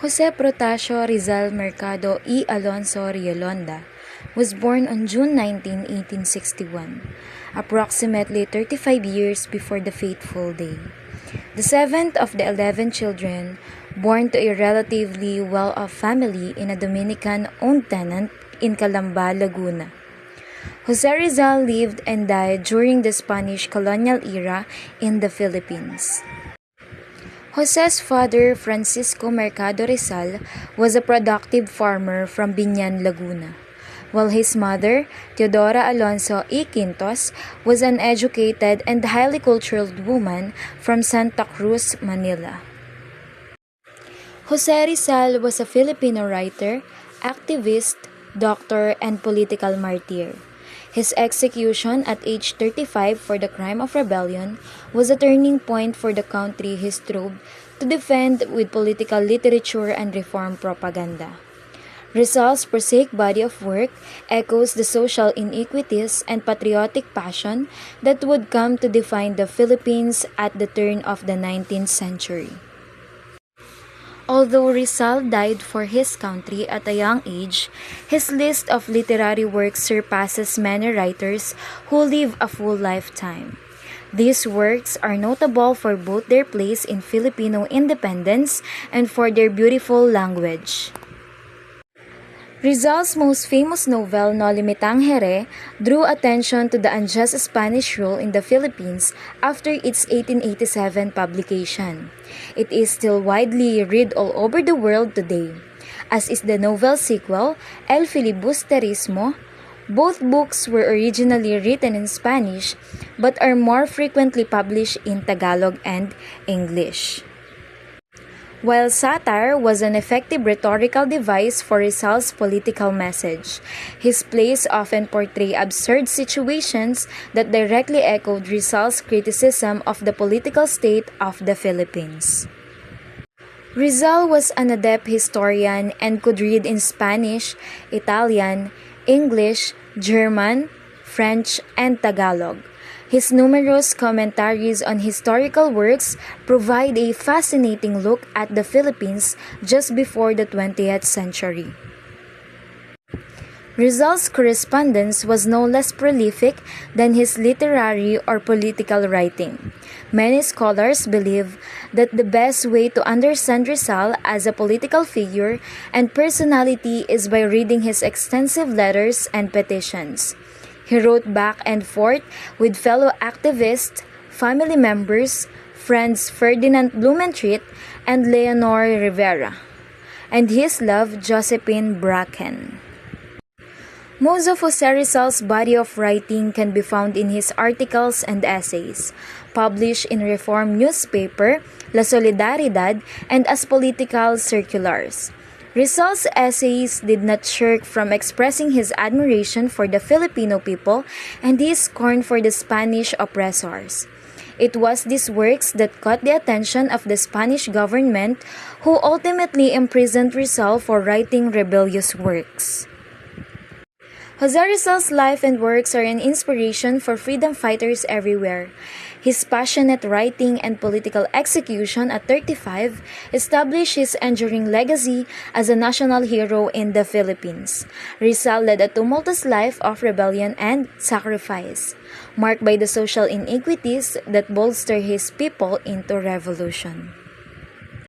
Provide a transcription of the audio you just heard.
Jose Protasio Rizal Mercado y Alonso Riolonda was born on June 19, 1861, approximately 35 years before the fateful day. The seventh of the 11 children born to a relatively well-off family in a Dominican-owned tenement in Calamba, Laguna. Jose Rizal lived and died during the Spanish colonial era in the Philippines. Jose's father, Francisco Mercado Rizal, was a productive farmer from Biñan, Laguna, while his mother, Teodora Alonso y Quintos, was an educated and highly cultured woman from Santa Cruz, Manila. Jose Rizal was a Filipino writer, activist, doctor, and political martyr. His execution at age 35 for the crime of rebellion was a turning point for the country he strove to defend with political literature and reform propaganda. Rizal's prosaic body of work echoes the social inequities and patriotic passion that would come to define the Philippines at the turn of the 19th century. Although Rizal died for his country at a young age, his list of literary works surpasses many writers who live a full lifetime. These works are notable for both their place in Filipino independence and for their beautiful language. Rizal's most famous novel, No Limitang Here, drew attention to the unjust Spanish rule in the Philippines after its 1887 publication. It is still widely read all over the world today, as is the novel sequel, El Filibusterismo. Both books were originally written in Spanish but are more frequently published in Tagalog and English. While satire was an effective rhetorical device for Rizal's political message, his plays often portray absurd situations that directly echoed Rizal's criticism of the political state of the Philippines. Rizal was an adept historian and could read in Spanish, Italian, English, German, French, and Tagalog. His numerous commentaries on historical works provide a fascinating look at the Philippines just before the 20th century. Rizal's correspondence was no less prolific than his literary or political writing. Many scholars believe that the best way to understand Rizal as a political figure and personality is by reading his extensive letters and petitions. He wrote back and forth with fellow activists, family members, friends Ferdinand Blumentritt and Leonor Rivera, and his love Josephine Bracken. Most of Jose Rizal's body of writing can be found in his articles and essays, published in Reform newspaper, La Solidaridad, and as political circulars. Rizal's essays did not shirk from expressing his admiration for the Filipino people and his scorn for the Spanish oppressors. It was these works that caught the attention of the Spanish government, who ultimately imprisoned Rizal for writing rebellious works. Jose Rizal's life and works are an inspiration for freedom fighters everywhere. His passionate writing and political execution at 35 established his enduring legacy as a national hero in the Philippines. Rizal led a tumultuous life of rebellion and sacrifice, marked by the social inequities that bolstered his people into revolution.